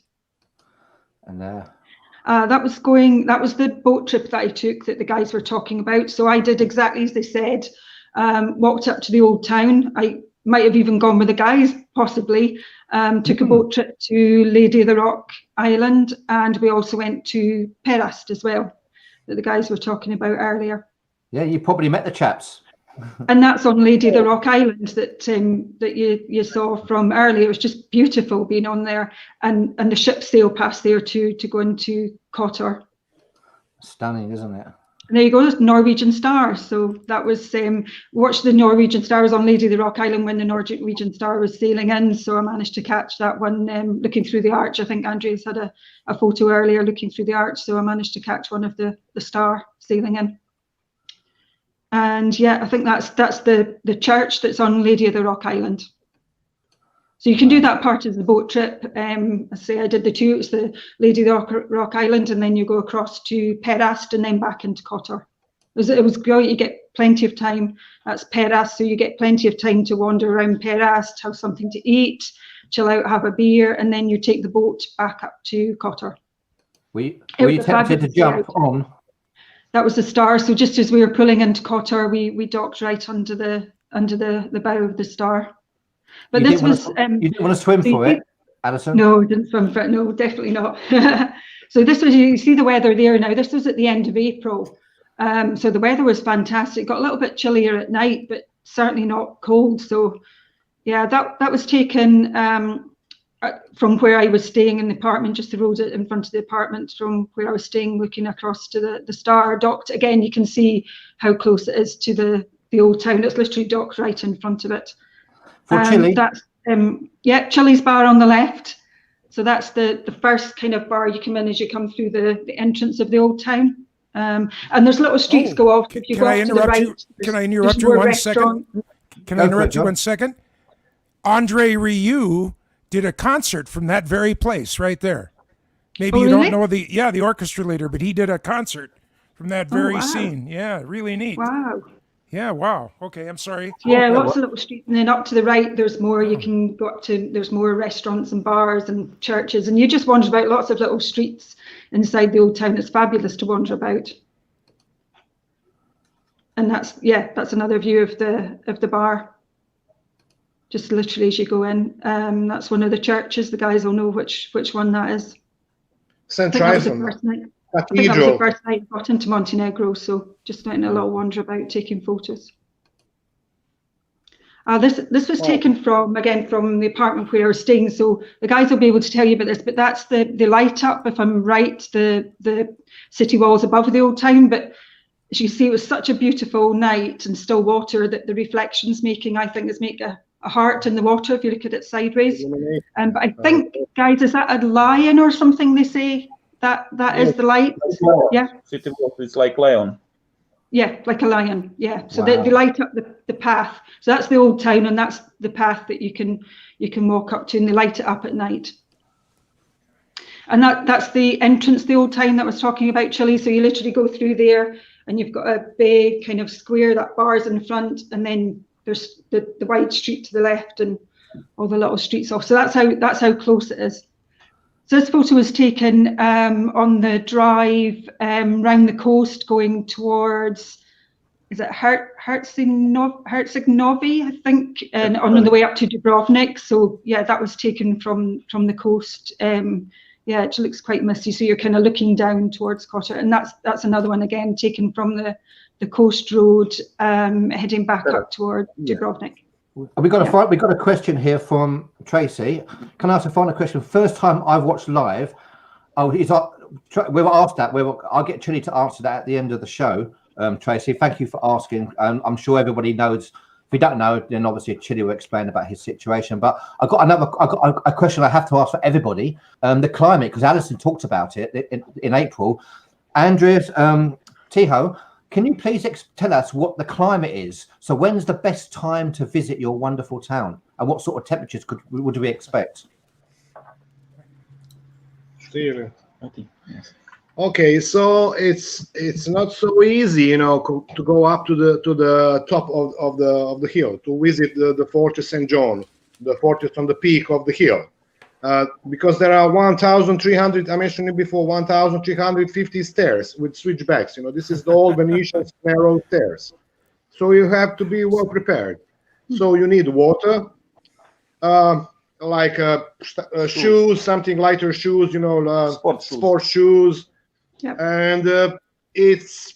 And that was the boat trip that I took that the guys were talking about. So I did exactly as they said. Walked up to the old town. I might have even gone with the guys, possibly. Took a boat trip to Lady of the Rock Island, and we also went to Perast as well, that the guys were talking about earlier. Yeah, you probably met the chaps. And that's on Lady of the Rock Island that you saw from earlier. It was just beautiful being on there, and the ships sail past there to go into Kotor. Stunning, isn't it? And there you go, Norwegian Star. So that was, watched the Norwegian Star. I was on Lady of the Rock Island when the Norwegian Star was sailing in. So I managed to catch that one looking through the arch. I think Andreas had a photo earlier looking through the arch. So I managed to catch one of the star sailing in. And yeah, I think that's the church that's on Lady of the Rock Island. So you can do that part of the boat trip. I say I did the two. It's the Lady of the Rock Island, and then you go across to Perast and then back into Kotor. It was great. You get plenty of time. That's Perast, so you get plenty of time to wander around Perast, have something to eat, chill out, have a beer, and then you take the boat back up to Kotor. Were you tempted to jump on? That was the Star. So just as we were pulling into Kotor, we docked right under the bow of the Star. But you didn't want to swim for it, Allison? No, I didn't swim for it. No, definitely not. So this was, you see the weather there now. This was at the end of April. So the weather was fantastic. Got a little bit chillier at night, but certainly not cold. So yeah, that was taken from where I was staying in the apartment, just the road in front of the apartment from where I was staying, looking across to the Star. Docked again, you can see how close it is to the old town. It's literally docked right in front of it. For Chile? That's Yeah, Chili's bar on the left. So that's the first kind of bar you come in as you come through the entrance of the old town. And there's little streets go off. If you go off to the right, can I interrupt you 1 second? Can I interrupt you 1 second? Andre Rieu did a concert from that very place right there. Maybe you don't know the orchestra leader, but he did a concert from that very scene. Yeah, really neat. Wow. Yeah, wow. Okay, I'm sorry. Yeah, lots of little streets, and then up to the right, there's more. You can go up to. There's more restaurants and bars and churches, and you just wander about lots of little streets inside the old town. It's fabulous to wander about. And that's another view of the bar. Just literally as you go in, that's one of the churches. The guys will know which one that is. St. I think that was the Cathedral. first night I got into Montenegro, so just doing a little wander about, taking photos. This was taken from the apartment where I was staying, so the guys will be able to tell you about this, but that's the light up, if I'm right, the city walls above the old town. But as you see, it was such a beautiful night and still water that the reflections I think is make a heart in the water if you look at it sideways. But I think, guys, is that a lion or something they say? That is the light? Yeah. City walk, it's like lion. Yeah, like a lion. Yeah. So they light up the path. So that's the old town, and that's the path that you can walk up to, and they light it up at night. And that's the entrance to the old town that I was talking about, Chile. So you literally go through there, and you've got a big kind of square that bar's in front, and then there's the wide street to the left and all the little streets off. So that's how close it is. So this photo was taken on the drive round the coast going towards, is it Herzegovina, I think, and on the way up to Dubrovnik. So yeah, that was taken from the coast. Yeah, it looks quite misty. So you're kind of looking down towards Kotor, and that's another one again taken from the coast road heading back up toward Dubrovnik. We got a question here from Tracy. Can I ask a final question? First time I've watched live. We were asked that. I'll get Chile to answer that at the end of the show. Tracy, thank you for asking. I'm sure everybody knows. If you don't know, then obviously Chile will explain about his situation. But I got a question I have to ask for everybody. The climate, because Allison talked about it in April. Andreas, Tiho, can you please tell us what the climate is? So when's the best time to visit your wonderful town, and what sort of temperatures would we expect? Okay, so it's not so easy, to go up to the top of the hill to visit the Fortress St. John, the fortress on the peak of the hill, because there are 1,300. I mentioned it before, 1,350 stairs with switchbacks. This is the old Venetian narrow stairs, so you have to be well prepared. So you need water, like shoes, something lighter shoes, sports shoes. Yep. And it's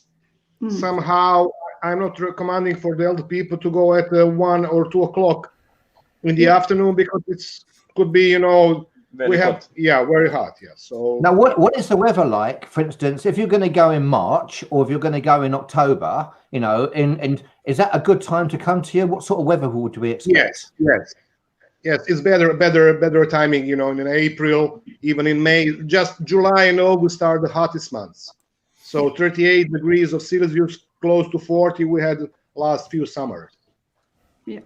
somehow, I'm not recommending for the elder people to go at 1 or 2 o'clock in the afternoon, because could be, very hot. Yeah. So now, what is the weather like? For instance, if you're going to go in March, or if you're going to go in October, and is that a good time to come to you? What sort of weather would we expect? Yes, it's better timing, in April, even in May. Just July and August are the hottest months. So 38 degrees of Celsius, close to 40, we had last few summers. Yeah.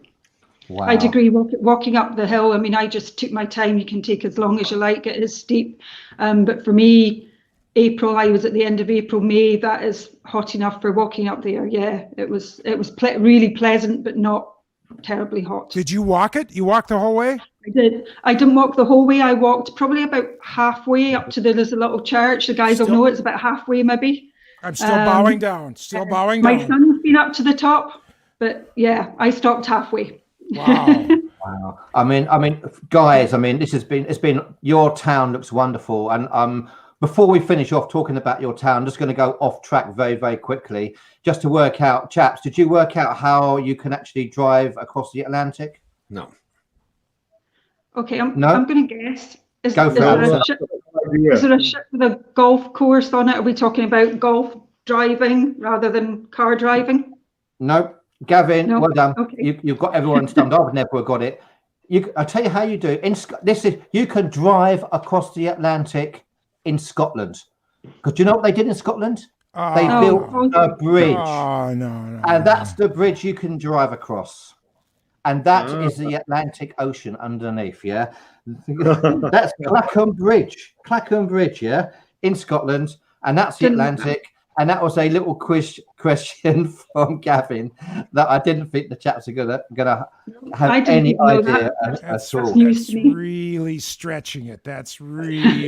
Wow. I'd agree. Walking up the hill, I mean, I just took my time. You can take as long as you like. It is steep. But for me, April, I was at the end of April, May, that is hot enough for walking up there. Yeah, it was really pleasant, but not terribly hot. Did you walk it? You walked the whole way? I did. I didn't walk the whole way. I walked probably about halfway up to there's a little church. The guys will know it's about halfway maybe. I'm still bowing down. My son's been up to the top, but yeah, I stopped halfway. Wow. Wow. I mean, guys, it's been your town looks wonderful. And before we finish off talking about your town, I'm just going to go off track very, very quickly, just to work out, chaps, did you work out how you can actually drive across the Atlantic? No. Okay, I'm going to guess. Is there a ship with a golf course on it? Are we talking about golf driving rather than car driving? No. Gavin, no? Well done. Okay. You've got everyone stumped. I've never got it. I'll tell you how you do it. You can drive across the Atlantic in Scotland. Because you know what they did in Scotland? They built a bridge. Oh, no. And that's the bridge you can drive across. And that is the Atlantic Ocean underneath, yeah? That's Clackham Bridge, yeah, in Scotland. And that's the Atlantic. And that was a little question from Gavin that I didn't think the chaps are gonna have any idea at all. That's really stretching it. That's really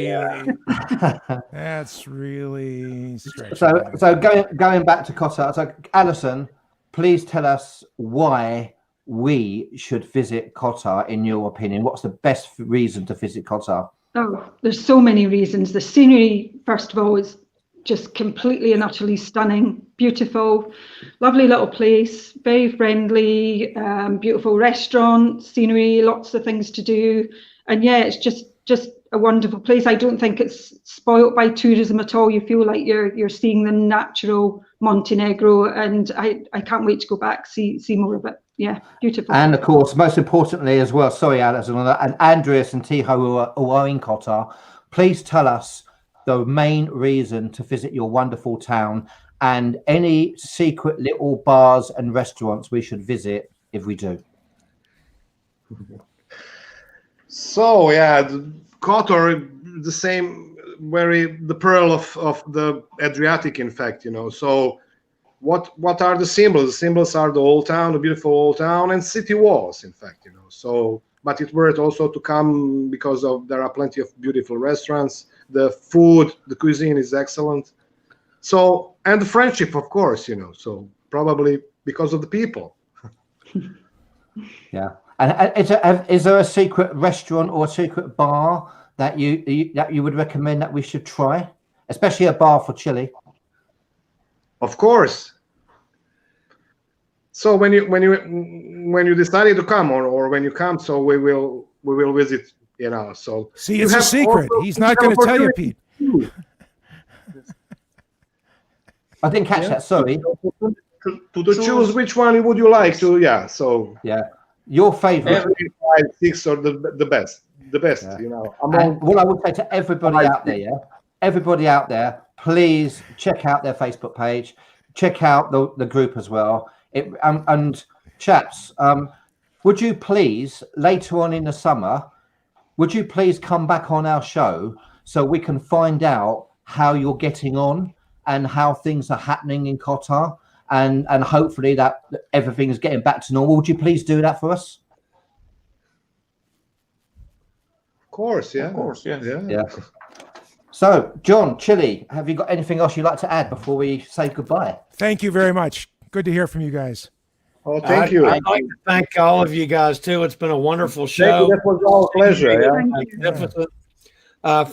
stretching it. So going back to Kotor. So Allison, please tell us why we should visit Kotor in your opinion. What's the best reason to visit Kotor? Oh, there's so many reasons. The scenery, first of all, is just completely and utterly stunning, beautiful, lovely little place, very friendly, beautiful restaurant, scenery, lots of things to do. And yeah, it's just a wonderful place. I don't think it's spoilt by tourism at all. You feel like you're seeing the natural Montenegro, and I can't wait to go back, see more of it. Yeah, beautiful. And of course, most importantly as well, sorry Allison, and Andreas and Tiho who are in Kotor, please tell us the main reason to visit your wonderful town and any secret little bars and restaurants we should visit if we do. So yeah, Kotor, the same, the pearl of the Adriatic, in fact, you know. So what are the symbols? The symbols are the old town, the beautiful old town, and city walls, in fact, you know. So, but it's worth also to come because there are plenty of beautiful restaurants. The food, the cuisine is excellent. So, and the friendship, of course, you know. So probably because of the people. Yeah. And is there a secret restaurant or a secret bar that you would recommend that we should try, especially a bar for chili? Of course. So when you decided to come or when you come, so we will visit. You know, so see, it's a secret. He's not going to tell you, Pete. I didn't catch that. Sorry. To choose which one would you like to? Yeah. So your favorite. Every 5, 6, or the best. The best. Yeah. You know. What I would say to everybody out there, everybody out there, please check out their Facebook page. Check out the group as well. And chaps, would you please later on in the summer? Would you please come back on our show so we can find out how you're getting on and how things are happening in Kotor, and hopefully that everything is getting back to normal? Would you please do that for us? Of course, yeah. Of course, yes. Yeah. So, John, Chili, have you got anything else you'd like to add before we say goodbye? Thank you very much. Good to hear from you guys. Oh, thank you. I'd like to thank all of you guys too. It's been a wonderful show. That was our pleasure.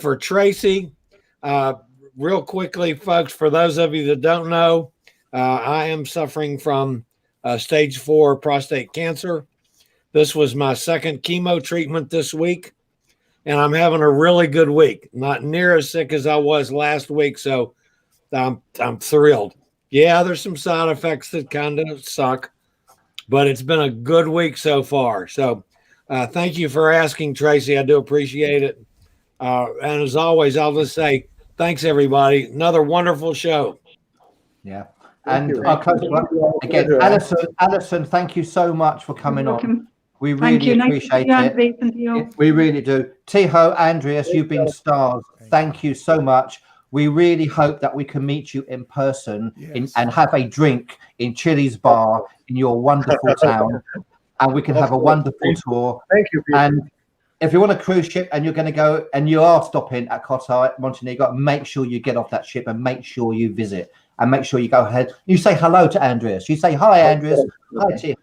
For Tracy, real quickly, folks, for those of you that don't know, I am suffering from stage 4 prostate cancer. This was my second chemo treatment this week, and I'm having a really good week. Not near as sick as I was last week, so I'm thrilled. Yeah, there's some side effects that kind of suck, but it's been a good week so far. So thank you for asking, Tracy. I do appreciate it. And as always, I'll just say thanks, everybody. Another wonderful show. Yeah. And again, Allison, thank you so much for coming on. We really appreciate it. We really do. Tiho, Andreas, you've been stars. Thank you so much. We really hope that we can meet you in person and have a drink in Chili's bar in your wonderful town, and we can have a wonderful tour. Thank you, Peter. And if you want a cruise ship and you're going to go and you are stopping at Kotor, Montenegro, make sure you get off that ship and make sure you visit and make sure you go ahead. You say hello to Andreas. You say hi, Andreas. Hi, Tiho.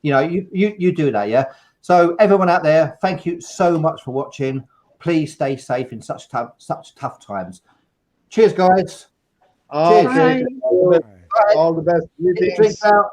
You know, you do that, yeah. So everyone out there, thank you so much for watching. Please stay safe in such tough times. Cheers, guys. Cheers. All the best. Drink out.